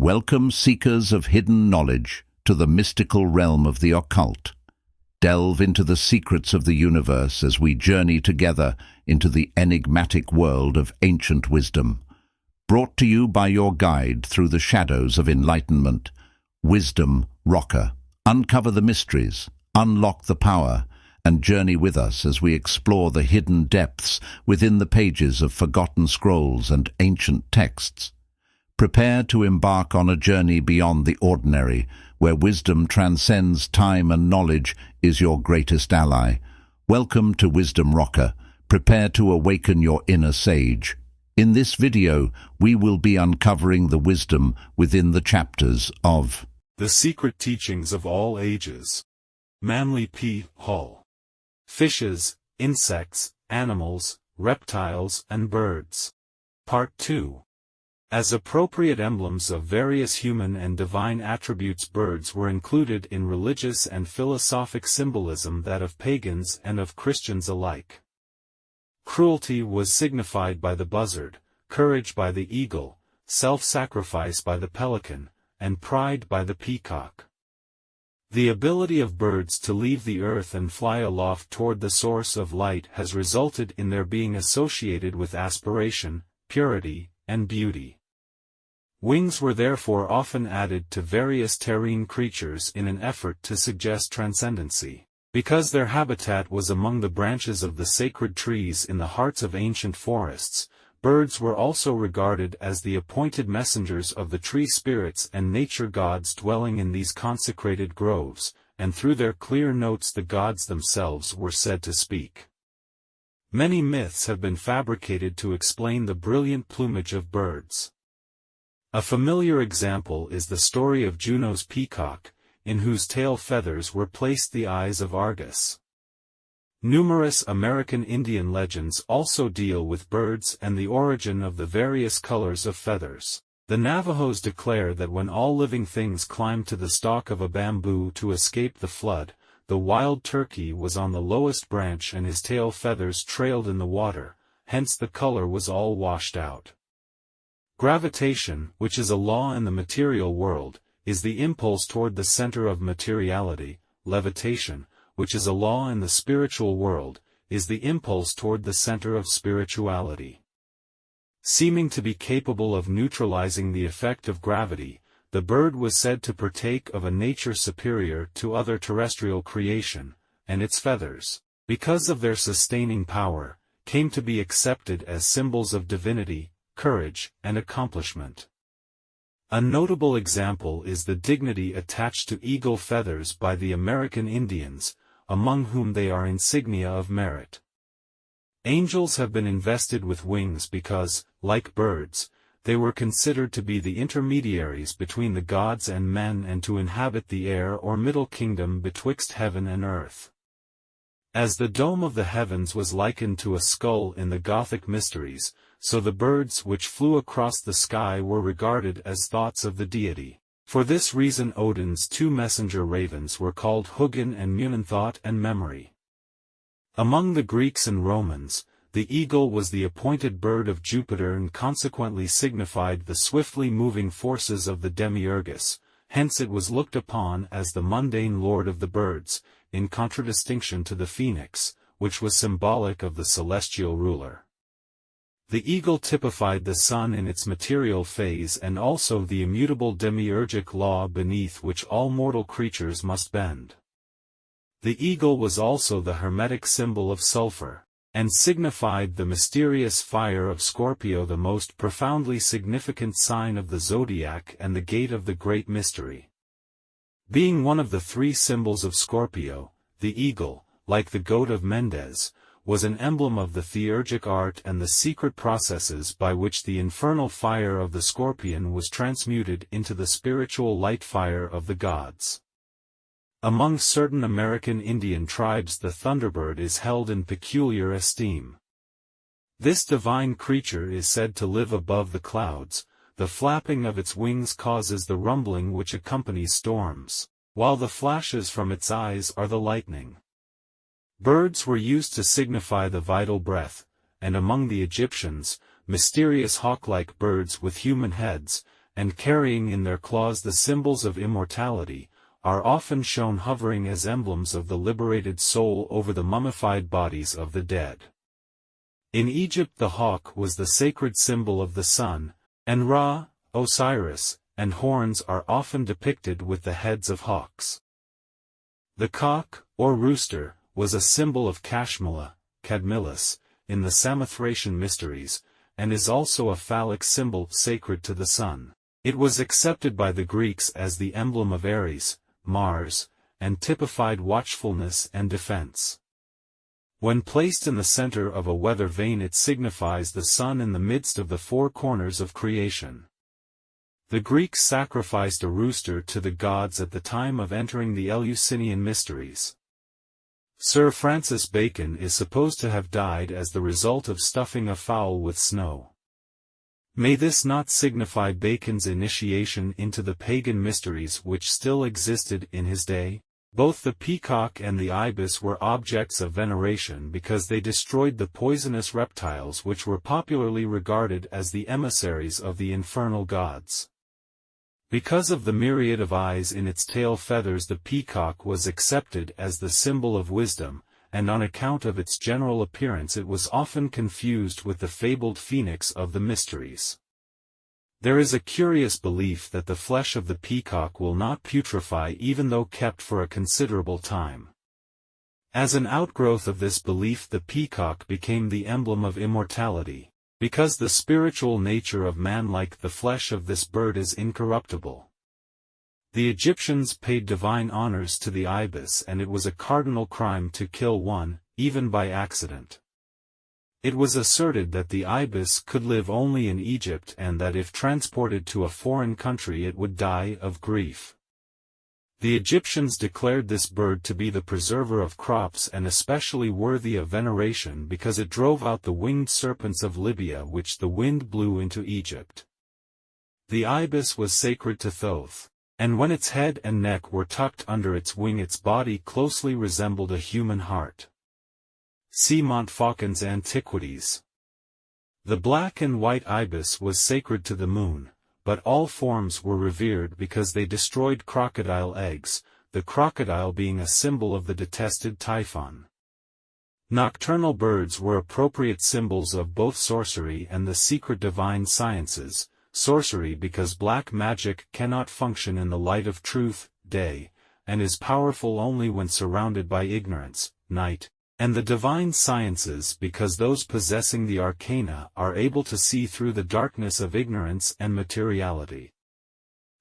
Welcome, seekers of hidden knowledge, to the mystical realm of the occult. Delve into the secrets of the universe as we journey together into the enigmatic world of ancient wisdom. Brought to you by your guide through the shadows of enlightenment, Wisdom Rocker. Uncover the mysteries, unlock the power, and journey with us as we explore the hidden depths within the pages of forgotten scrolls and ancient texts. Prepare to embark on a journey beyond the ordinary, where wisdom transcends time and knowledge is your greatest ally. Welcome to Wisdom Rocker. Prepare to awaken your inner sage. In this video, we will be uncovering the wisdom within the chapters of The Secret Teachings of All Ages. Manly P. Hall. Fishes, Insects, Animals, Reptiles, and Birds. Part 2. As appropriate emblems of various human and divine attributes, birds were included in religious and philosophic symbolism, that of pagans and of Christians alike. Cruelty was signified by the buzzard, courage by the eagle, self-sacrifice by the pelican, and pride by the peacock. The ability of birds to leave the earth and fly aloft toward the source of light has resulted in their being associated with aspiration, purity, and beauty. Wings were therefore often added to various terrene creatures in an effort to suggest transcendency. Because their habitat was among the branches of the sacred trees in the hearts of ancient forests, birds were also regarded as the appointed messengers of the tree spirits and nature gods dwelling in these consecrated groves, and through their clear notes the gods themselves were said to speak. Many myths have been fabricated to explain the brilliant plumage of birds. A familiar example is the story of Juno's peacock, in whose tail feathers were placed the eyes of Argus. Numerous American Indian legends also deal with birds and the origin of the various colors of feathers. The Navajos declare that when all living things climbed to the stalk of a bamboo to escape the flood, the wild turkey was on the lowest branch and his tail feathers trailed in the water, hence the color was all washed out. Gravitation, which is a law in the material world, is the impulse toward the center of materiality. Levitation, which is a law in the spiritual world, is the impulse toward the center of spirituality. Seeming to be capable of neutralizing the effect of gravity, the bird was said to partake of a nature superior to other terrestrial creation, and its feathers, because of their sustaining power, came to be accepted as symbols of divinity, courage, and accomplishment. A notable example is the dignity attached to eagle feathers by the American Indians, among whom they are insignia of merit. Angels have been invested with wings because, like birds, they were considered to be the intermediaries between the gods and men and to inhabit the air or middle kingdom betwixt heaven and earth. As the dome of the heavens was likened to a skull in the Gothic mysteries, so the birds which flew across the sky were regarded as thoughts of the deity. For this reason Odin's two messenger ravens were called Hugin and Munin, thought and memory. Among the Greeks and Romans, the eagle was the appointed bird of Jupiter and consequently signified the swiftly moving forces of the demiurgus, hence it was looked upon as the mundane lord of the birds, in contradistinction to the phœnix, which was symbolic of the celestial ruler. The eagle typified the sun in its material phase and also the immutable demiurgic law beneath which all mortal creatures must bend. The eagle was also the hermetic symbol of sulfur, and signified the mysterious fire of Scorpio, the most profoundly significant sign of the zodiac and the gate of the great mystery. Being one of the three symbols of Scorpio, the eagle, like the goat of Mendes, was an emblem of the theurgic art and the secret processes by which the infernal fire of the scorpion was transmuted into the spiritual light fire of the gods. Among certain American Indian tribes the thunderbird is held in peculiar esteem. This divine creature is said to live above the clouds. The flapping of its wings causes the rumbling which accompanies storms, while the flashes from its eyes are the lightning. Birds were used to signify the vital breath, and among the Egyptians, mysterious hawk-like birds with human heads, and carrying in their claws the symbols of immortality, are often shown hovering as emblems of the liberated soul over the mummified bodies of the dead. In Egypt the hawk was the sacred symbol of the sun, and Ra, Osiris, and horns are often depicted with the heads of hawks. The cock, or rooster, was a symbol of Kashmala, Cadmilus, in the Samothracian mysteries, and is also a phallic symbol sacred to the sun. It was accepted by the Greeks as the emblem of Ares, Mars, and typified watchfulness and defense. When placed in the center of a weather vane, it signifies the sun in the midst of the four corners of creation. The Greeks sacrificed a rooster to the gods at the time of entering the Eleusinian mysteries. Sir Francis Bacon is supposed to have died as the result of stuffing a fowl with snow. May this not signify Bacon's initiation into the pagan mysteries which still existed in his day? Both the peacock and the ibis were objects of veneration because they destroyed the poisonous reptiles which were popularly regarded as the emissaries of the infernal gods. Because of the myriad of eyes in its tail feathers, the peacock was accepted as the symbol of wisdom, and on account of its general appearance it was often confused with the fabled phœnix of the mysteries. There is a curious belief that the flesh of the peacock will not putrefy even though kept for a considerable time. As an outgrowth of this belief, the peacock became the emblem of immortality, because the spiritual nature of man, like the flesh of this bird, is incorruptible. The Egyptians paid divine honors to the ibis, and it was a cardinal crime to kill one, even by accident. It was asserted that the ibis could live only in Egypt and that if transported to a foreign country it would die of grief. The Egyptians declared this bird to be the preserver of crops and especially worthy of veneration because it drove out the winged serpents of Libya which the wind blew into Egypt. The ibis was sacred to Thoth, and when its head and neck were tucked under its wing its body closely resembled a human heart. See Montfaucon's Antiquities. The black and white ibis was sacred to the moon, but all forms were revered because they destroyed crocodile eggs, the crocodile being a symbol of the detested Typhon. Nocturnal birds were appropriate symbols of both sorcery and the secret divine sciences, sorcery because black magic cannot function in the light of truth, day, and is powerful only when surrounded by ignorance, night, and the divine sciences because those possessing the arcana are able to see through the darkness of ignorance and materiality.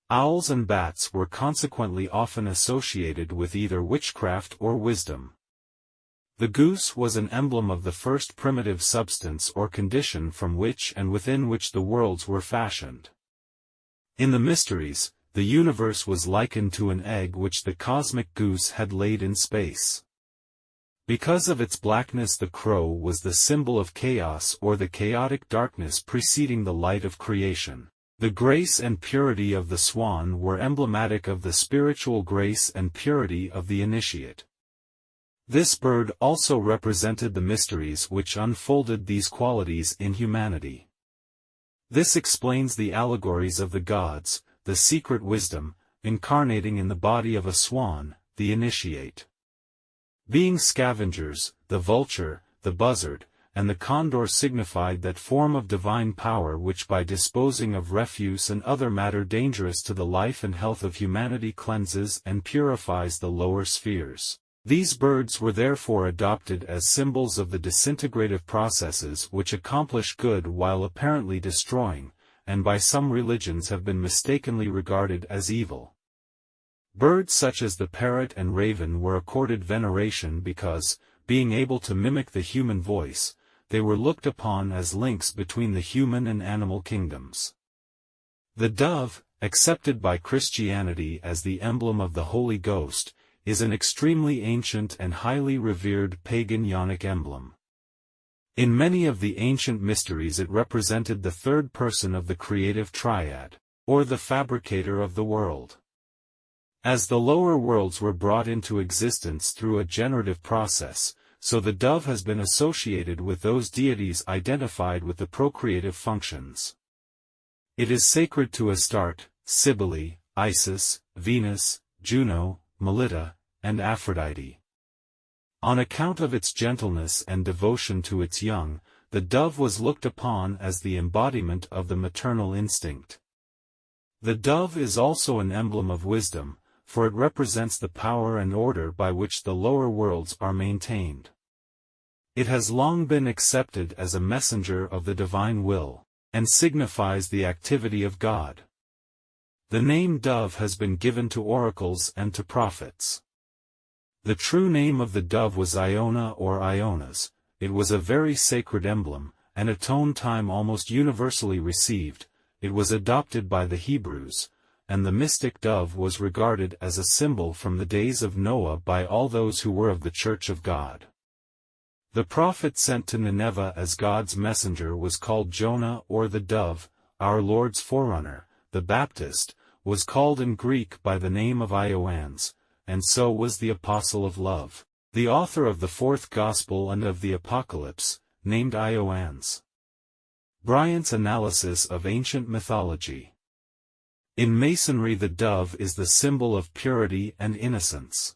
Owls and bats were consequently often associated with either witchcraft or wisdom. The goose was an emblem of the first primitive substance or condition from which and within which the worlds were fashioned. In the mysteries, the universe was likened to an egg which the cosmic goose had laid in space. Because of its blackness, the crow was the symbol of chaos or the chaotic darkness preceding the light of creation. The grace and purity of the swan were emblematic of the spiritual grace and purity of the initiate. This bird also represented the mysteries which unfolded these qualities in humanity. This explains the allegories of the gods, the secret wisdom, incarnating in the body of a swan, the initiate. Being scavengers, the vulture, the buzzard, and the condor signified that form of divine power which by disposing of refuse and other matter dangerous to the life and health of humanity cleanses and purifies the lower spheres. These birds were therefore adopted as symbols of the disintegrative processes which accomplish good while apparently destroying, and by some religions have been mistakenly regarded as evil. Birds such as the parrot and raven were accorded veneration because, being able to mimic the human voice, they were looked upon as links between the human and animal kingdoms. The dove, accepted by Christianity as the emblem of the Holy Ghost, is an extremely ancient and highly revered pagan yonic emblem. In many of the ancient mysteries it represented the third person of the creative triad, or the fabricator of the world. As the lower worlds were brought into existence through a generative process, so the dove has been associated with those deities identified with the procreative functions. It is sacred to Astarte, Cybele, Isis, Venus, Juno, Melita, and Aphrodite. On account of its gentleness and devotion to its young, the dove was looked upon as the embodiment of the maternal instinct. The dove is also an emblem of wisdom, for it represents the power and order by which the lower worlds are maintained. It has long been accepted as a messenger of the divine will, and signifies the activity of God. The name dove has been given to oracles and to prophets. The true name of the dove was Iona or Ionas. It was a very sacred emblem, and a tone time almost universally received. It was adopted by the Hebrews, and the mystic dove was regarded as a symbol from the days of Noah by all those who were of the Church of God. The prophet sent to Nineveh as God's messenger was called Jonah or the dove. Our Lord's forerunner, the Baptist, was called in Greek by the name of Ioannes, and so was the Apostle of Love, the author of the fourth Gospel and of the Apocalypse, named Ioannes. Bryant's analysis of ancient mythology. In Masonry the dove is the symbol of purity and innocence.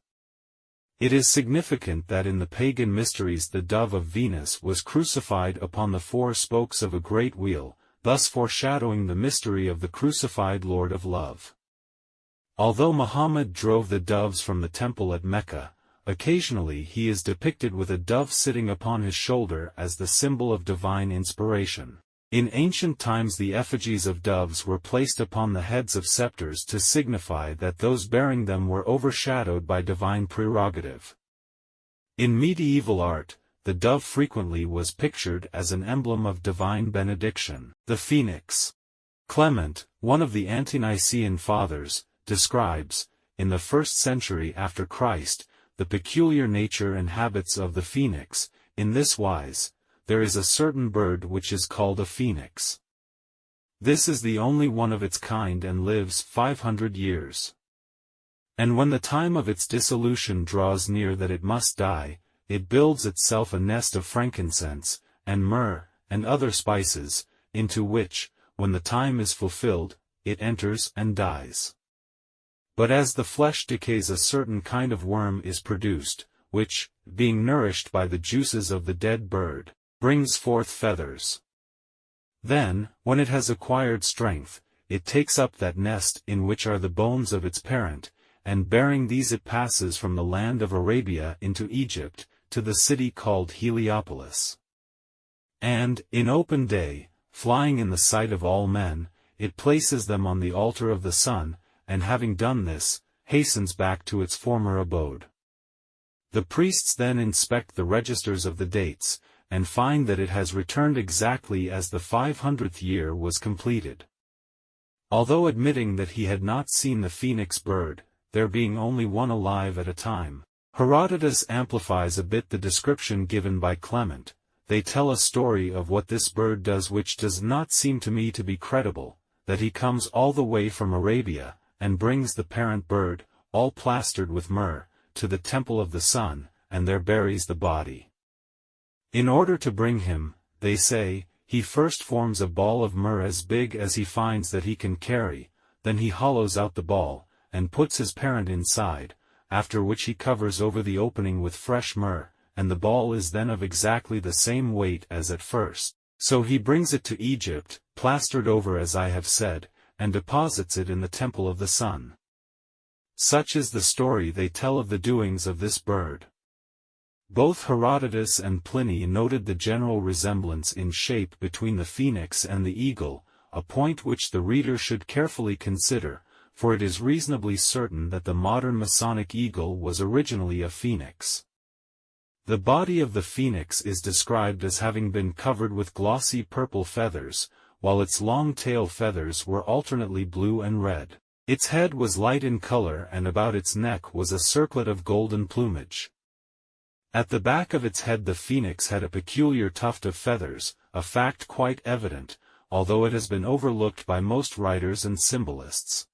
It is significant that in the pagan mysteries the dove of Venus was crucified upon the four spokes of a great wheel, thus foreshadowing the mystery of the crucified Lord of Love. Although Muhammad drove the doves from the temple at Mecca, occasionally he is depicted with a dove sitting upon his shoulder as the symbol of divine inspiration. In ancient times the effigies of doves were placed upon the heads of scepters to signify that those bearing them were overshadowed by divine prerogative. In medieval art, the dove frequently was pictured as an emblem of divine benediction. The phœnix. Clement, one of the ante-Nicene fathers, describes, in the 1st century after Christ, the peculiar nature and habits of the phœnix, in this wise: there is a certain bird which is called a phœnix. This is the only one of its kind and lives 500 years. And when the time of its dissolution draws near that it must die, it builds itself a nest of frankincense, and myrrh, and other spices, into which, when the time is fulfilled, it enters and dies. But as the flesh decays, a certain kind of worm is produced, which, being nourished by the juices of the dead bird, brings forth feathers. Then, when it has acquired strength, it takes up that nest in which are the bones of its parent, and bearing these it passes from the land of Arabia into Egypt, to the city called Heliopolis. And, in open day, flying in the sight of all men, it places them on the altar of the sun, and having done this, hastens back to its former abode. The priests then inspect the registers of the dates, and find that it has returned exactly as the 500th year was completed. Although admitting that he had not seen the phœnix bird, there being only one alive at a time, Herodotus amplifies a bit the description given by Clement. They tell a story of what this bird does which does not seem to me to be credible, that he comes all the way from Arabia, and brings the parent bird, all plastered with myrrh, to the temple of the sun, and there buries the body. In order to bring him, they say, he first forms a ball of myrrh as big as he finds that he can carry, then he hollows out the ball, and puts his parent inside, after which he covers over the opening with fresh myrrh, and the ball is then of exactly the same weight as at first. So he brings it to Egypt, plastered over as I have said, and deposits it in the temple of the sun. Such is the story they tell of the doings of this bird. Both Herodotus and Pliny noted the general resemblance in shape between the phœnix and the eagle, a point which the reader should carefully consider, for it is reasonably certain that the modern Masonic eagle was originally a phœnix. The body of the phœnix is described as having been covered with glossy purple feathers, while its long tail feathers were alternately blue and red. Its head was light in color and about its neck was a circlet of golden plumage. At the back of its head the phœnix had a peculiar tuft of feathers, a fact quite evident, although it has been overlooked by most writers and symbolists.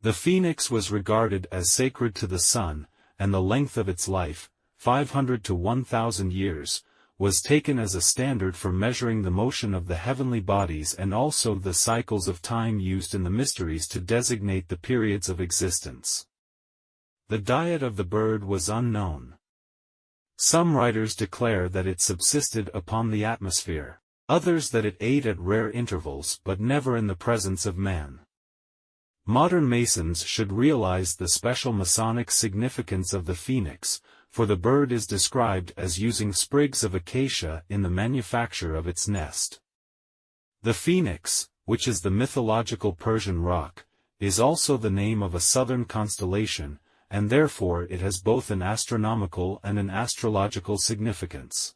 The phœnix was regarded as sacred to the sun, and the length of its life, 500 to 1,000 years, was taken as a standard for measuring the motion of the heavenly bodies and also the cycles of time used in the mysteries to designate the periods of existence. The diet of the bird was unknown. Some writers declare that it subsisted upon the atmosphere, others that it ate at rare intervals but never in the presence of man. Modern Masons should realize the special Masonic significance of the phoenix, for the bird is described as using sprigs of acacia in the manufacture of its nest. The phoenix, which is the mythological Persian roc, is also the name of a southern constellation, and therefore it has both an astronomical and an astrological significance.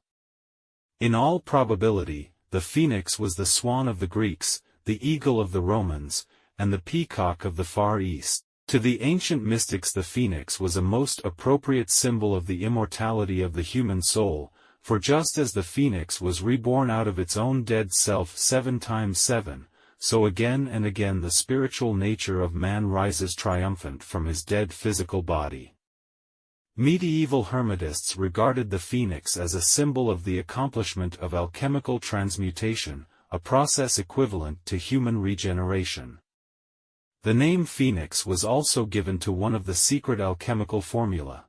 In all probability, the phoenix was the swan of the Greeks, the eagle of the Romans, and the peacock of the Far East. To the ancient mystics the phoenix was a most appropriate symbol of the immortality of the human soul, for just as the phoenix was reborn out of its own dead self 7 times 7, so again and again the spiritual nature of man rises triumphant from his dead physical body. Medieval Hermetists regarded the phoenix as a symbol of the accomplishment of alchemical transmutation, a process equivalent to human regeneration. The name phoenix was also given to one of the secret alchemical formula.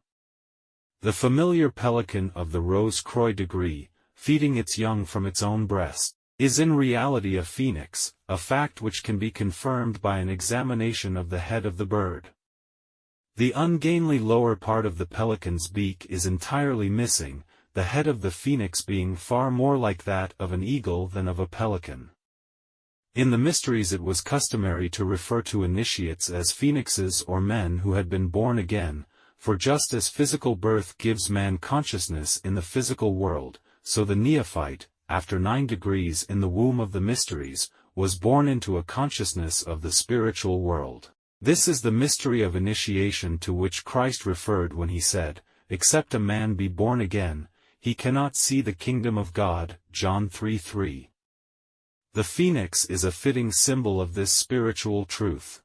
The familiar pelican of the Rose-Croix degree, feeding its young from its own breast, is in reality a phoenix, a fact which can be confirmed by an examination of the head of the bird. The ungainly lower part of the pelican's beak is entirely missing, the head of the phoenix being far more like that of an eagle than of a pelican. In the mysteries it was customary to refer to initiates as phoenixes or men who had been born again, for just as physical birth gives man consciousness in the physical world, so the neophyte, after 9 degrees in the womb of the mysteries, was born into a consciousness of the spiritual world. This is the mystery of initiation to which Christ referred when he said, "Except a man be born again, he cannot see the kingdom of God." John 3:3. The phoenix is a fitting symbol of this spiritual truth.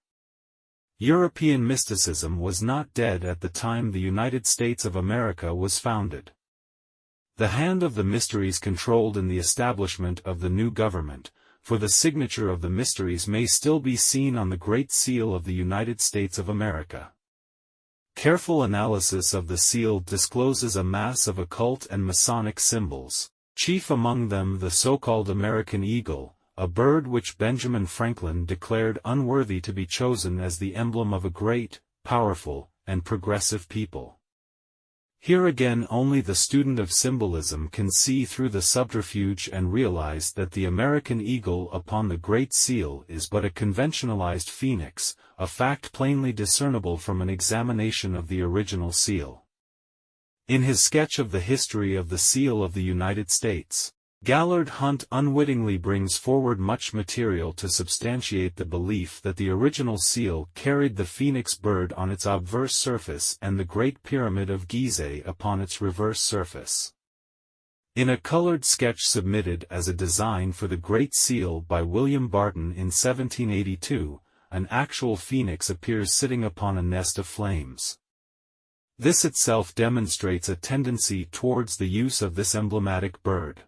European mysticism was not dead at the time the United States of America was founded. The hand of the mysteries controlled in the establishment of the new government, for the signature of the mysteries may still be seen on the Great Seal of the United States of America. Careful analysis of the seal discloses a mass of occult and Masonic symbols, chief among them the so-called American eagle, a bird which Benjamin Franklin declared unworthy to be chosen as the emblem of a great, powerful, and progressive people. Here again only the student of symbolism can see through the subterfuge and realize that the American eagle upon the Great Seal is but a conventionalized phoenix, a fact plainly discernible from an examination of the original seal. In his sketch of the history of the seal of the United States, Gallard Hunt unwittingly brings forward much material to substantiate the belief that the original seal carried the phoenix bird on its obverse surface and the Great Pyramid of Gizeh upon its reverse surface. In a colored sketch submitted as a design for the Great Seal by William Barton in 1782, an actual phoenix appears sitting upon a nest of flames. This itself demonstrates a tendency towards the use of this emblematic bird.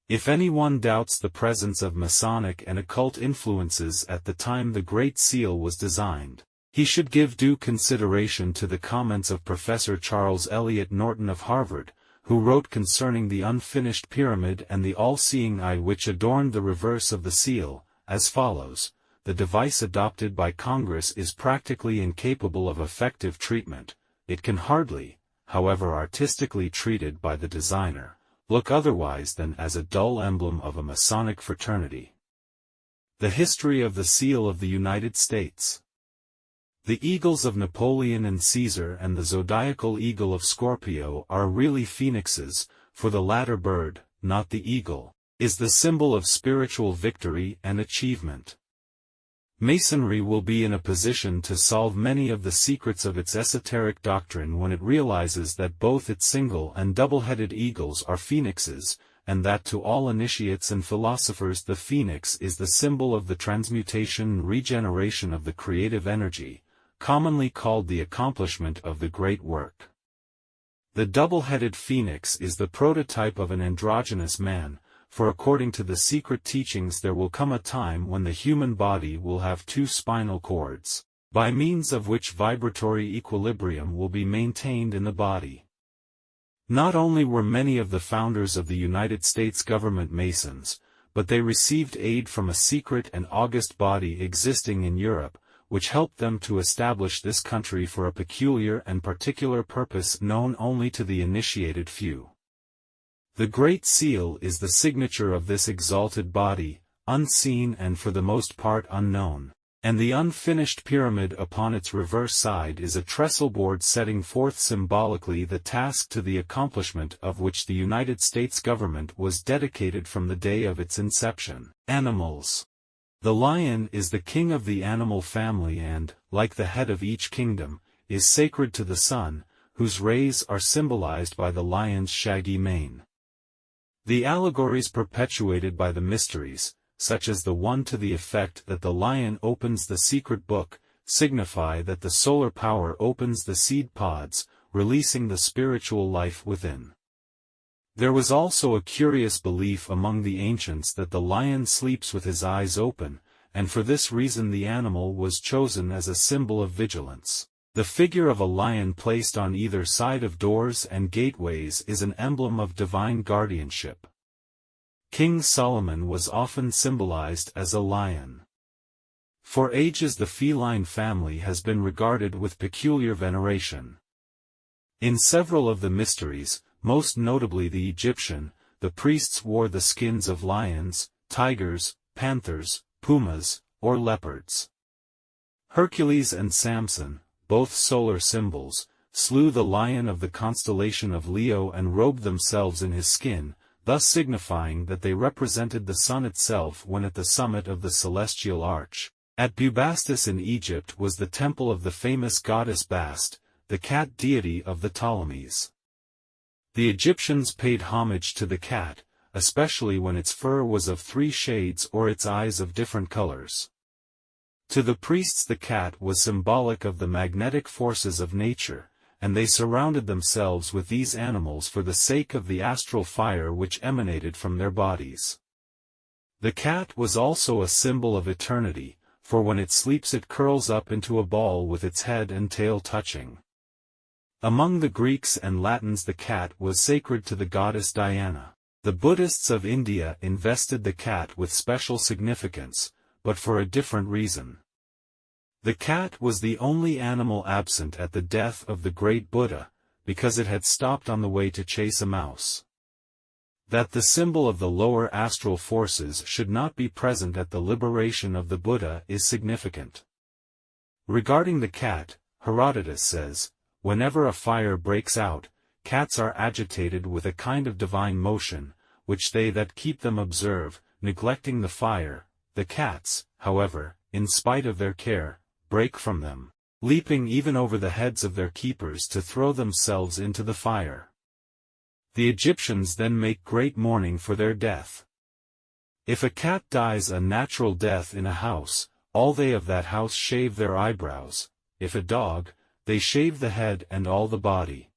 If anyone doubts the presence of Masonic and occult influences at the time the Great Seal was designed, he should give due consideration to the comments of Professor Charles Eliot Norton of Harvard, who wrote concerning the unfinished pyramid and the all-seeing eye which adorned the reverse of the seal, as follows: "The device adopted by Congress is practically incapable of effective treatment. It can hardly, however artistically treated by the designer, look otherwise than as a dull emblem of a Masonic fraternity." The history of the seal of the United States. The eagles of Napoleon and Caesar and the zodiacal eagle of Scorpio are really phoenixes, for the latter bird, not the eagle, is the symbol of spiritual victory and achievement. Masonry will be in a position to solve many of the secrets of its esoteric doctrine when it realizes that both its single and double-headed eagles are phoenixes, and that to all initiates and philosophers the phoenix is the symbol of the transmutation and regeneration of the creative energy, commonly called the accomplishment of the great work. The double-headed phoenix is the prototype of an androgynous man, for according to the secret teachings there will come a time when the human body will have two spinal cords, by means of which vibratory equilibrium will be maintained in the body. Not only were many of the founders of the United States government Masons, but they received aid from a secret and august body existing in Europe, which helped them to establish this country for a peculiar and particular purpose known only to the initiated few. The Great Seal is the signature of this exalted body, unseen and for the most part unknown, and the unfinished pyramid upon its reverse side is a trestleboard setting forth symbolically the task to the accomplishment of which the United States government was dedicated from the day of its inception. Animals. The lion is the king of the animal family and, like the head of each kingdom, is sacred to the sun, whose rays are symbolized by the lion's shaggy mane. The allegories perpetuated by the mysteries, such as the one to the effect that the lion opens the secret book, signify that the solar power opens the seed pods, releasing the spiritual life within. There was also a curious belief among the ancients that the lion sleeps with his eyes open, and for this reason the animal was chosen as a symbol of vigilance. The figure of a lion placed on either side of doors and gateways is an emblem of divine guardianship. King Solomon was often symbolized as a lion. For ages the feline family has been regarded with peculiar veneration. In several of the mysteries, most notably the Egyptian, the priests wore the skins of lions, tigers, panthers, pumas, or leopards. Hercules and Samson, both solar symbols, slew the lion of the constellation of Leo and robed themselves in his skin, thus signifying that they represented the sun itself when at the summit of the celestial arch. At Bubastis in Egypt was the temple of the famous goddess Bast, the cat deity of the Ptolemies. The Egyptians paid homage to the cat, especially when its fur was of 3 shades or its eyes of different colors. To the priests the cat was symbolic of the magnetic forces of nature, and they surrounded themselves with these animals for the sake of the astral fire which emanated from their bodies. The cat was also a symbol of eternity, for when it sleeps it curls up into a ball with its head and tail touching. Among the Greeks and Latins the cat was sacred to the goddess Diana. The Buddhists of India invested the cat with special significance, but for a different reason. The cat was the only animal absent at the death of the great Buddha, because it had stopped on the way to chase a mouse. That the symbol of the lower astral forces should not be present at the liberation of the Buddha is significant. Regarding the cat, Herodotus says, "Whenever a fire breaks out, cats are agitated with a kind of divine motion, which they that keep them observe, neglecting the fire. The cats, however, in spite of their care, break from them, leaping even over the heads of their keepers to throw themselves into the fire." The Egyptians then make great mourning for their death. If a cat dies a natural death in a house, all they of that house shave their eyebrows. If a dog, they shave the head and all the body.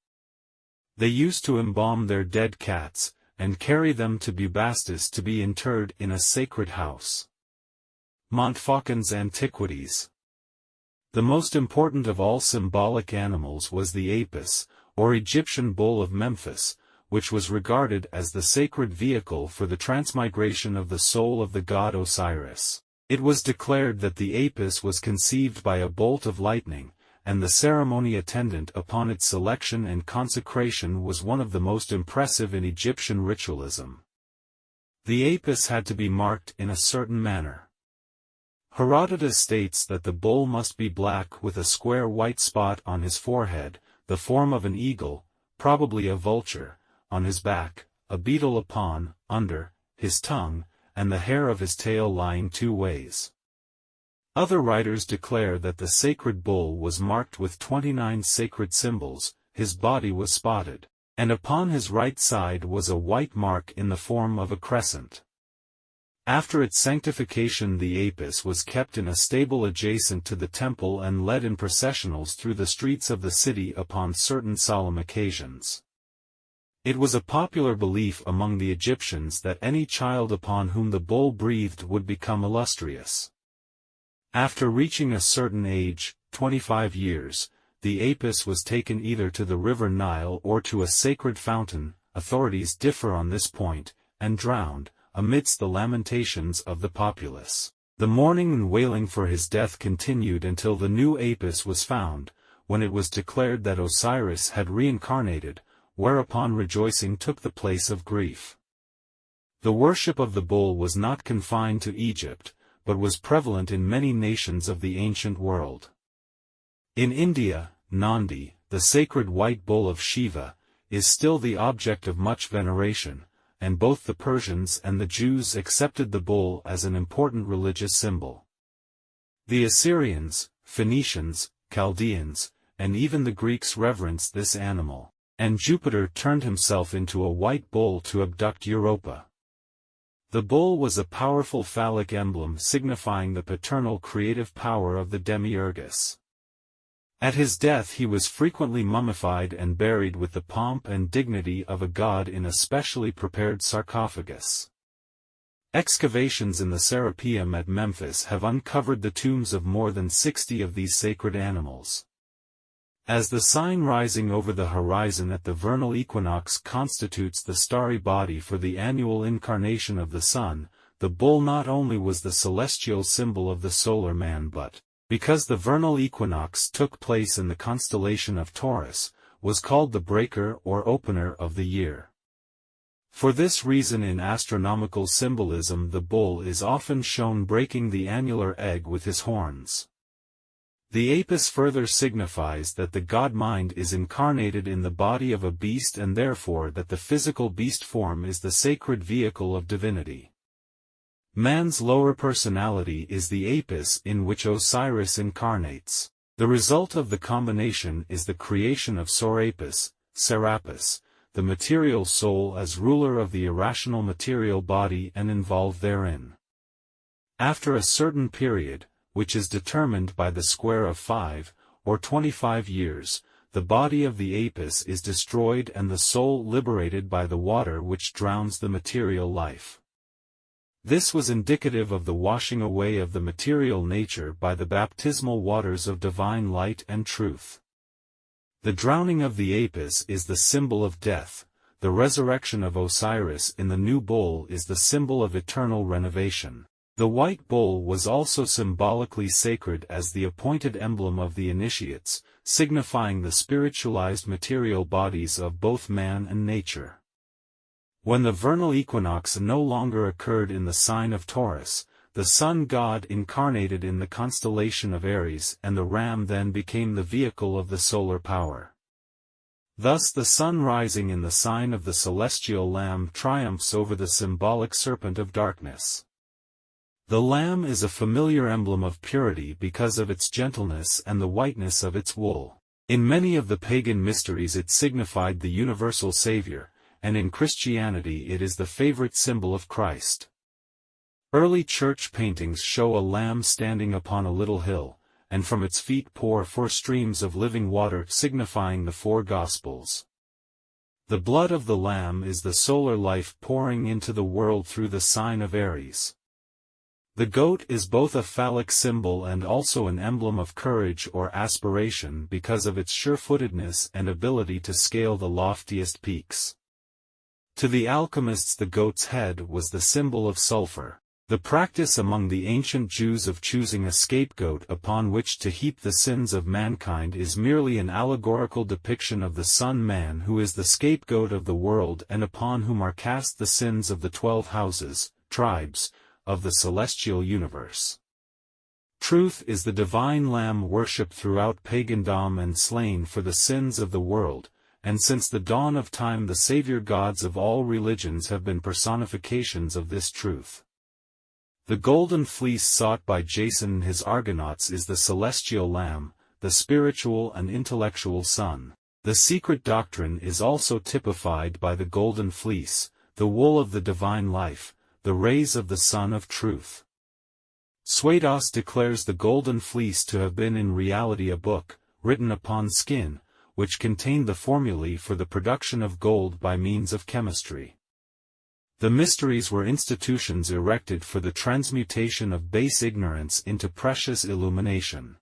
They used to embalm their dead cats, and carry them to Bubastis to be interred in a sacred house. Montfaucon's Antiquities. The most important of all symbolic animals was the apis, or Egyptian bull of Memphis, which was regarded as the sacred vehicle for the transmigration of the soul of the god Osiris. It was declared that the apis was conceived by a bolt of lightning, and the ceremony attendant upon its selection and consecration was one of the most impressive in Egyptian ritualism. The apis had to be marked in a certain manner. Herodotus states that the bull must be black with a square white spot on his forehead, the form of an eagle, probably a vulture, on his back, a beetle upon, under, his tongue, and the hair of his tail lying 2 ways. Other writers declare that the sacred bull was marked with 29 sacred symbols, his body was spotted, and upon his right side was a white mark in the form of a crescent. After its sanctification the apis was kept in a stable adjacent to the temple and led in processionals through the streets of the city upon certain solemn occasions. It was a popular belief among the Egyptians that any child upon whom the bull breathed would become illustrious. After reaching a certain age, 25 years, the Apis was taken either to the river Nile or to a sacred fountain, authorities differ on this point, and drowned, amidst the lamentations of the populace. The mourning and wailing for his death continued until the new Apis was found, when it was declared that Osiris had reincarnated, whereupon rejoicing took the place of grief. The worship of the bull was not confined to Egypt, but was prevalent in many nations of the ancient world. In India, Nandi, the sacred white bull of Shiva, is still the object of much veneration, and both the Persians and the Jews accepted the bull as an important religious symbol. The Assyrians, Phoenicians, Chaldeans, and even the Greeks reverenced this animal, and Jupiter turned himself into a white bull to abduct Europa. The bull was a powerful phallic emblem signifying the paternal creative power of the demiurgus. At his death he was frequently mummified and buried with the pomp and dignity of a god in a specially prepared sarcophagus. Excavations in the Serapeum at Memphis have uncovered the tombs of more than 60 of these sacred animals. As the sign rising over the horizon at the vernal equinox constitutes the starry body for the annual incarnation of the sun, the bull not only was the celestial symbol of the solar man but, because the vernal equinox took place in the constellation of Taurus, was called the breaker or opener of the year. For this reason in astronomical symbolism the bull is often shown breaking the annular egg with his horns. The Apis further signifies that the god-mind is incarnated in the body of a beast and therefore that the physical beast form is the sacred vehicle of divinity. Man's lower personality is the Apis in which Osiris incarnates. The result of the combination is the creation of Sorapis, Serapis, the material soul as ruler of the irrational material body and involved therein. After a certain period, which is determined by the square of 5, or 25 years, the body of the Apis is destroyed and the soul liberated by the water which drowns the material life. This was indicative of the washing away of the material nature by the baptismal waters of divine light and truth. The drowning of the Apis is the symbol of death, the resurrection of Osiris in the new bull is the symbol of eternal renovation. The white bull was also symbolically sacred as the appointed emblem of the initiates, signifying the spiritualized material bodies of both man and nature. When the vernal equinox no longer occurred in the sign of Taurus, the sun god incarnated in the constellation of Aries and the ram then became the vehicle of the solar power. Thus the sun rising in the sign of the celestial lamb triumphs over the symbolic serpent of darkness. The lamb is a familiar emblem of purity because of its gentleness and the whiteness of its wool. In many of the pagan mysteries it signified the universal Savior, and in Christianity it is the favorite symbol of Christ. Early church paintings show a lamb standing upon a little hill, and from its feet pour 4 streams of living water signifying the 4 Gospels. The blood of the lamb is the solar life pouring into the world through the sign of Aries. The goat is both a phallic symbol and also an emblem of courage or aspiration because of its sure-footedness and ability to scale the loftiest peaks. To the alchemists the goat's head was the symbol of sulfur. The practice among the ancient Jews of choosing a scapegoat upon which to heap the sins of mankind is merely an allegorical depiction of the Son Man who is the scapegoat of the world and upon whom are cast the sins of the 12 houses, tribes, of the celestial universe. Truth is the divine lamb worshipped throughout pagandom and slain for the sins of the world, and since the dawn of time the savior gods of all religions have been personifications of this truth. The golden fleece sought by Jason and his Argonauts is the celestial lamb, the spiritual and intellectual sun. The secret doctrine is also typified by the golden fleece, the wool of the divine life, the rays of the sun of truth. Suedos declares the golden fleece to have been in reality a book, written upon skin, which contained the formulae for the production of gold by means of chemistry. The mysteries were institutions erected for the transmutation of base ignorance into precious illumination.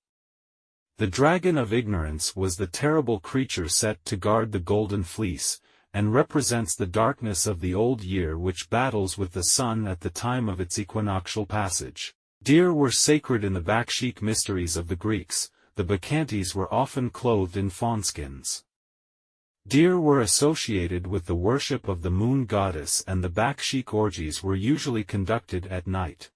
The dragon of ignorance was the terrible creature set to guard the golden fleece, and represents the darkness of the old year which battles with the sun at the time of its equinoctial passage. Deer were sacred in the Bakshik mysteries of the Greeks. The Bacchantes were often clothed in fawnskins. Deer were associated with the worship of the moon goddess, and the Bakshik orgies were usually conducted at night.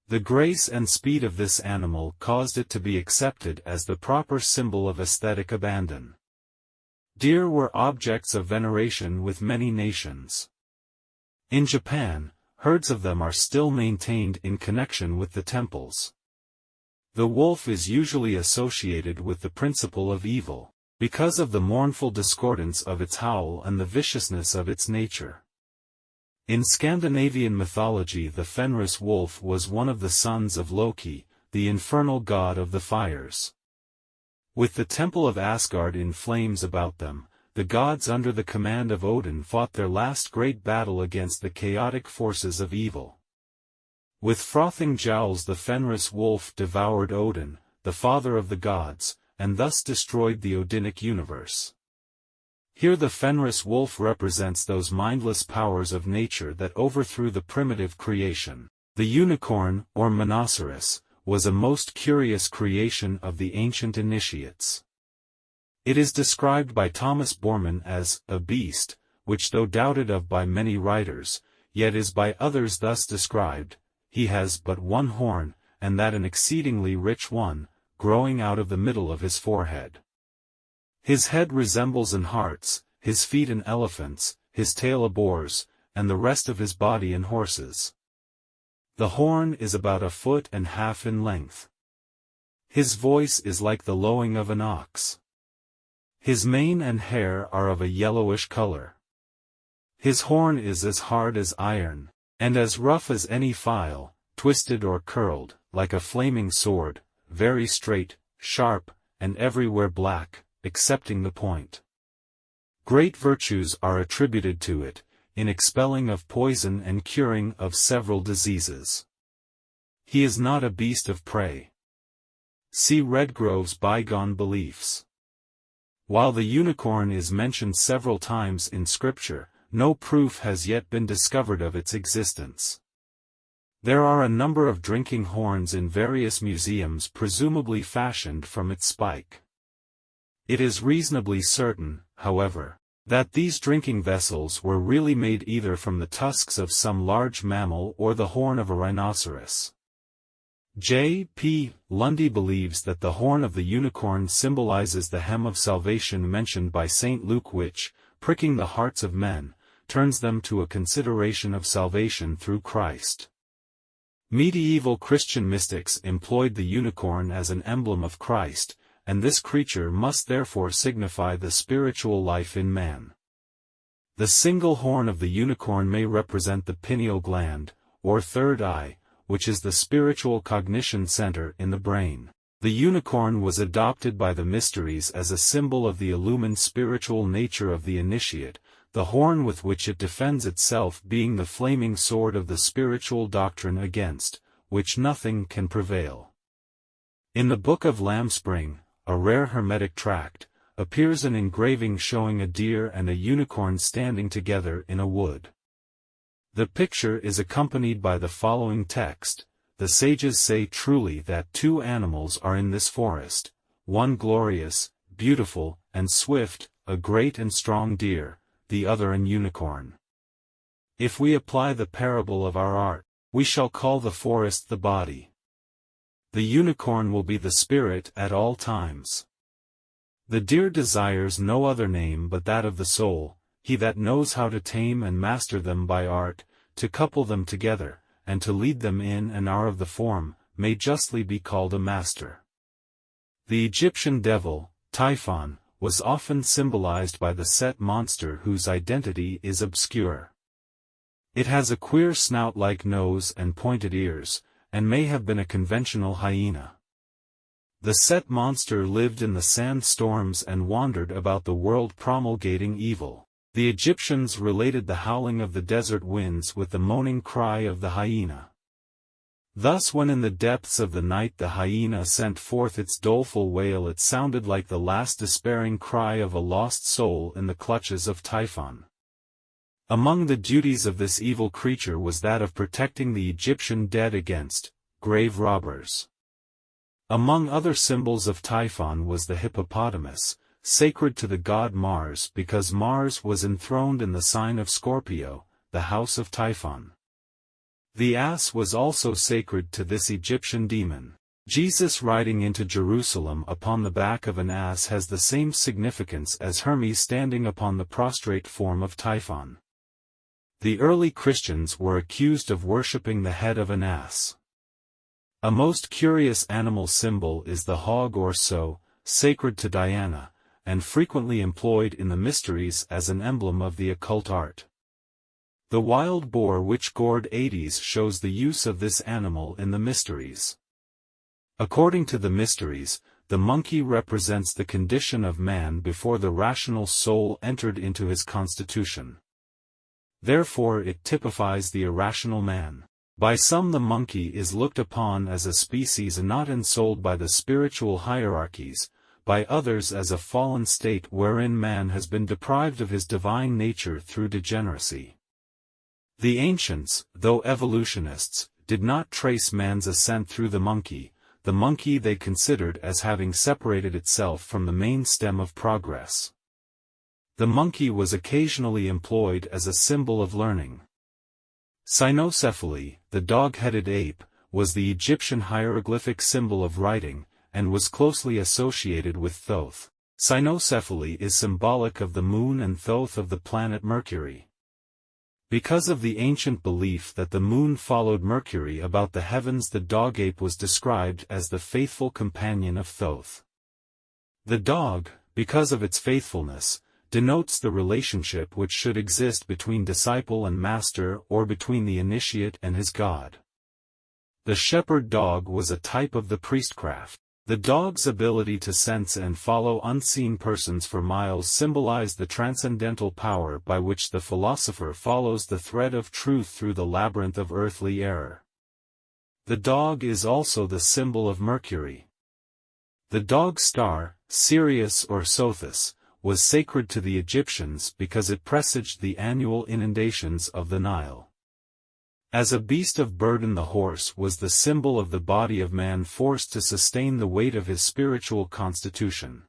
The grace and speed of this animal caused it to be accepted as the proper symbol of aesthetic abandon. Deer were objects of veneration with many nations. In Japan, herds of them are still maintained in connection with the temples. The wolf is usually associated with the principle of evil, because of the mournful discordance of its howl and the viciousness of its nature. In Scandinavian mythology, the Fenris wolf was one of the sons of Loki, the infernal god of the fires. With the temple of Asgard in flames about them, the gods under the command of Odin fought their last great battle against the chaotic forces of evil. With frothing jowls the Fenris wolf devoured Odin, the father of the gods, and thus destroyed the Odinic universe. Here the Fenris wolf represents those mindless powers of nature that overthrew the primitive creation. The unicorn, or monoceros, was a most curious creation of the ancient initiates. It is described by Thomas Bormann as a beast, which though doubted of by many writers, yet is by others thus described: he has but one horn, and that an exceedingly rich one, growing out of the middle of his forehead. His head resembles an hart's, his feet an elephant's, his tail a boar's, and the rest of his body an horse's. The horn is about 1.5 feet in length. His voice is like the lowing of an ox. His mane and hair are of a yellowish color. His horn is as hard as iron, and as rough as any file, twisted or curled, like a flaming sword, very straight, sharp, and everywhere black, excepting the point. Great virtues are attributed to it, in expelling of poison and curing of several diseases. He is not a beast of prey. See Redgrove's Bygone Beliefs. While the unicorn is mentioned several times in Scripture, no proof has yet been discovered of its existence. There are a number of drinking horns in various museums presumably fashioned from its spike. It is reasonably certain, however, that these drinking vessels were really made either from the tusks of some large mammal or the horn of a rhinoceros. J. P. Lundy believes that the horn of the unicorn symbolizes the hem of salvation mentioned by St. Luke, which, pricking the hearts of men, turns them to a consideration of salvation through Christ. Medieval Christian mystics employed the unicorn as an emblem of Christ, and this creature must therefore signify the spiritual life in man. The single horn of the unicorn may represent the pineal gland, or third eye, which is the spiritual cognition center in the brain. The unicorn was adopted by the mysteries as a symbol of the illumined spiritual nature of the initiate, the horn with which it defends itself being the flaming sword of the spiritual doctrine against which nothing can prevail. In the Book of Lambspring, a rare hermetic tract, appears an engraving showing a deer and a unicorn standing together in a wood. The picture is accompanied by the following text: "The sages say truly that two animals are in this forest, one glorious, beautiful, and swift, a great and strong deer, the other an unicorn. If we apply the parable of our art, we shall call the forest the body. The unicorn will be the spirit at all times. The deer desires no other name but that of the soul. He that knows how to tame and master them by art, to couple them together, and to lead them in and out of the form, may justly be called a master." The Egyptian devil, Typhon, was often symbolized by the Set monster whose identity is obscure. It has a queer snout-like nose and pointed ears, and may have been a conventional hyena. The Set monster lived in the sandstorms and wandered about the world promulgating evil. The Egyptians related the howling of the desert winds with the moaning cry of the hyena. Thus when in the depths of the night the hyena sent forth its doleful wail, it sounded like the last despairing cry of a lost soul in the clutches of Typhon. Among the duties of this evil creature was that of protecting the Egyptian dead against grave robbers. Among other symbols of Typhon was the hippopotamus, sacred to the god Mars because Mars was enthroned in the sign of Scorpio, the house of Typhon. The ass was also sacred to this Egyptian demon. Jesus riding into Jerusalem upon the back of an ass has the same significance as Hermes standing upon the prostrate form of Typhon. The early Christians were accused of worshipping the head of an ass. A most curious animal symbol is the hog or sow, sacred to Diana, and frequently employed in the mysteries as an emblem of the occult art. The wild boar which gored Hades shows the use of this animal in the mysteries. According to the mysteries, the monkey represents the condition of man before the rational soul entered into his constitution. Therefore it typifies the irrational man. By some the monkey is looked upon as a species not ensouled by the spiritual hierarchies, by others as a fallen state wherein man has been deprived of his divine nature through degeneracy. The ancients, though evolutionists, did not trace man's ascent through the monkey they considered as having separated itself from the main stem of progress. The monkey was occasionally employed as a symbol of learning. Cynocephaly, the dog-headed ape, was the Egyptian hieroglyphic symbol of writing, and was closely associated with Thoth. Cynocephaly is symbolic of the moon and Thoth of the planet Mercury. Because of the ancient belief that the moon followed Mercury about the heavens, the dog ape was described as the faithful companion of Thoth. The dog, because of its faithfulness, denotes the relationship which should exist between disciple and master or between the initiate and his god. The shepherd dog was a type of the priestcraft. The dog's ability to sense and follow unseen persons for miles symbolized the transcendental power by which the philosopher follows the thread of truth through the labyrinth of earthly error. The dog is also the symbol of Mercury. The dog star, Sirius or Sothis, was sacred to the Egyptians because it presaged the annual inundations of the Nile. As a beast of burden, the horse was the symbol of the body of man forced to sustain the weight of his spiritual constitution.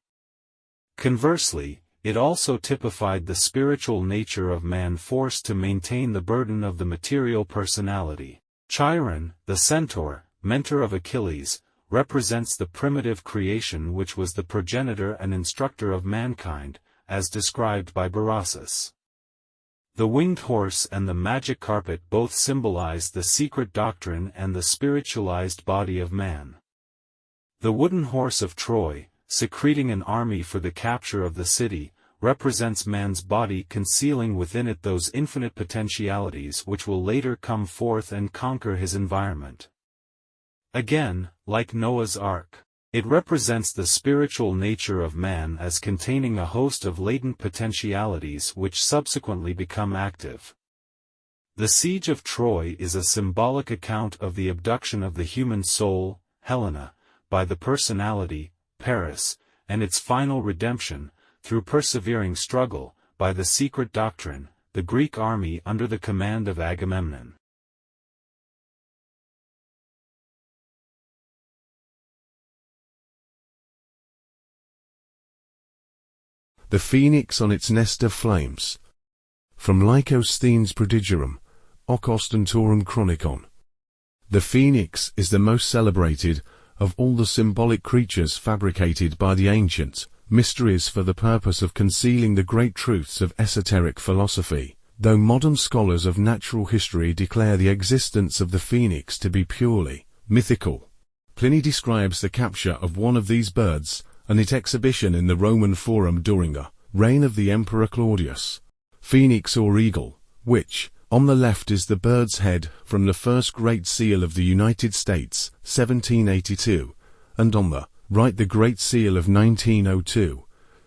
Conversely, it also typified the spiritual nature of man forced to maintain the burden of the material personality. Chiron, the centaur, mentor of Achilles, represents the primitive creation which was the progenitor and instructor of mankind, as described by Berossus. The winged horse and the magic carpet both symbolize the secret doctrine and the spiritualized body of man. The wooden horse of Troy, secreting an army for the capture of the city, represents man's body concealing within it those infinite potentialities which will later come forth and conquer his environment. Again, like Noah's Ark, it represents the spiritual nature of man as containing a host of latent potentialities which subsequently become active. The siege of Troy is a symbolic account of the abduction of the human soul, Helena, by the personality, Paris, and its final redemption, through persevering struggle, by the secret doctrine, the Greek army under the command of Agamemnon. The phoenix on its nest of flames. From Lycosthenes Prodigium, hoc ostentorum chronicon. The phoenix is the most celebrated of all the symbolic creatures fabricated by the ancient mysteries for the purpose of concealing the great truths of esoteric philosophy, though modern scholars of natural history declare the existence of the phoenix to be purely mythical. Pliny describes the capture of one of these birds and its exhibition in the Roman Forum during the reign of the Emperor Claudius. Phœnix or regal, which, on the left is the bird's head from the first Great Seal of the United States, 1782, and on the Write the Great Seal of 1902,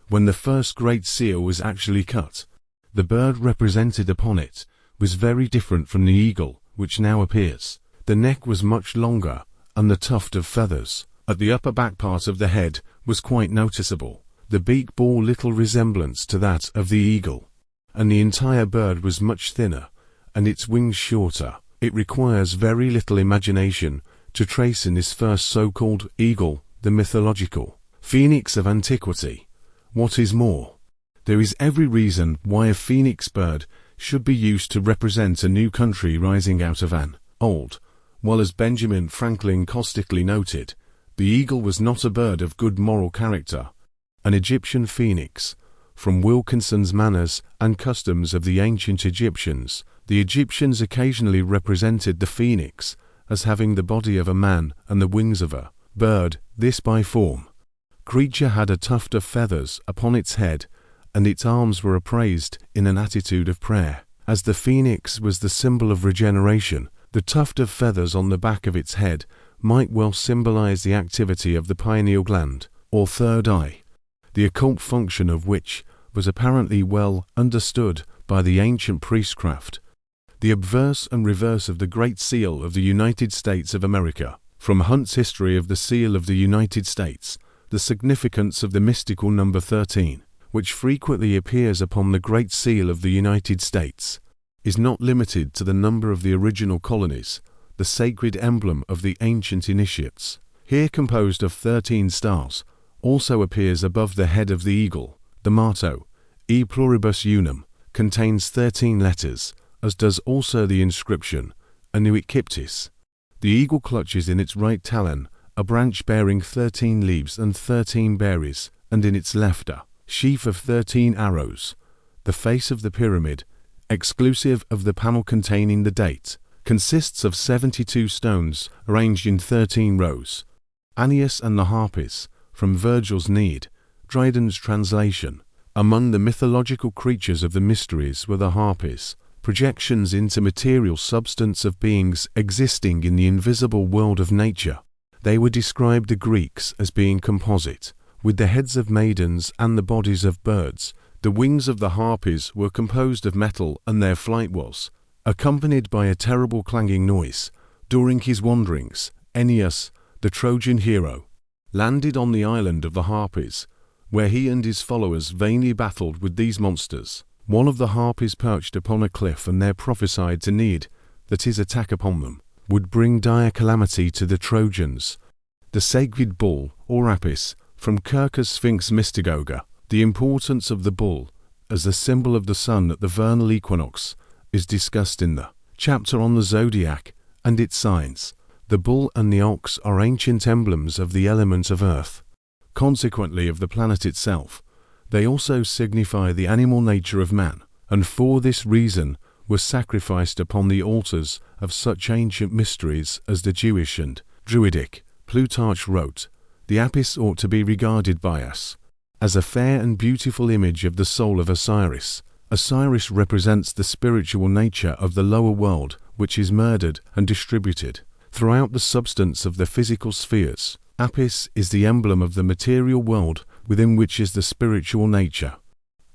when the first Great Seal was actually cut. The bird represented upon it was very different from the eagle, which now appears. The neck was much longer, and the tuft of feathers at the upper back part of the head was quite noticeable. The beak bore little resemblance to that of the eagle, and the entire bird was much thinner, and its wings shorter. It requires very little imagination to trace in this first so-called eagle the mythological phoenix of antiquity. What is more, there is every reason why a phoenix bird should be used to represent a new country rising out of an old, while as Benjamin Franklin caustically noted, the eagle was not a bird of good moral character. An Egyptian phoenix. From Wilkinson's Manners and Customs of the Ancient Egyptians, the Egyptians occasionally represented the phoenix as having the body of a man and the wings of a bird. This by form creature had a tuft of feathers upon its head, and its arms were upraised in an attitude of prayer. As the phoenix was the symbol of regeneration, the tuft of feathers on the back of its head might well symbolize the activity of the pineal gland, or third eye, the occult function of which was apparently well understood by the ancient priestcraft. The obverse and reverse of the Great Seal of the United States of America. From Hunt's History of the Seal of the United States, the significance of the mystical number 13, which frequently appears upon the Great Seal of the United States, is not limited to the number of the original colonies, the sacred emblem of the ancient initiates, here composed of 13 stars, also appears above the head of the eagle. The motto, E pluribus unum, contains 13 letters, as does also the inscription, Annuit Ciptis. The eagle clutches in its right talon a branch bearing 13 leaves and 13 berries, and in its left a sheaf of 13 arrows. The face of the pyramid, exclusive of the panel containing the date, consists of 72 stones arranged in 13 rows. Aeneas and the Harpies, from Virgil's Aeneid, Dryden's translation. Among the mythological creatures of the mysteries were the harpies, projections into material substance of beings existing in the invisible world of nature. They were described the Greeks as being composite, with the heads of maidens and the bodies of birds. The wings of the harpies were composed of metal, and their flight was accompanied by a terrible clanging noise. During his wanderings, Aeneas, the Trojan hero, landed on the island of the Harpies, where he and his followers vainly battled with these monsters. One of the harpies perched upon a cliff, and there prophesied to Aeneid that his attack upon them would bring dire calamity to the Trojans. The sacred bull, or apis, from Kirke's Sphinx Mystagoga. The importance of the bull, as the symbol of the sun at the vernal equinox, is discussed in the chapter on the zodiac and its signs. The bull and the ox are ancient emblems of the element of earth, consequently of the planet itself. They also signify the animal nature of man, and for this reason were sacrificed upon the altars of such ancient mysteries as the Jewish and Druidic. Plutarch wrote, "The apis ought to be regarded by us as a fair and beautiful image of the soul of Osiris. Osiris represents the spiritual nature of the lower world, which is murdered and distributed throughout the substance of the physical spheres. Apis is the emblem of the material world, within which is the spiritual nature.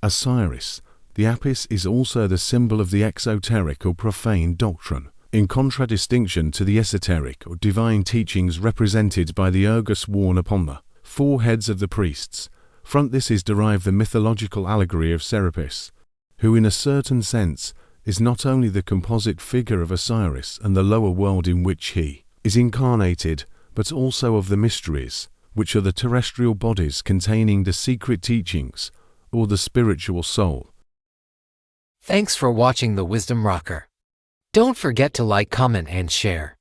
Osiris, the apis, is also the symbol of the exoteric or profane doctrine, in contradistinction to the esoteric or divine teachings represented by the ergus worn upon the foreheads of the priests. From this is derived the mythological allegory of Serpents, who in a certain sense is not only the composite figure of Osiris and the lower world in which he is incarnated, but also of the mysteries, which are the terrestrial bodies containing the secret teachings, or the spiritual soul." Thanks for watching the Wisdom Rocker. Don't forget to like, comment, and share.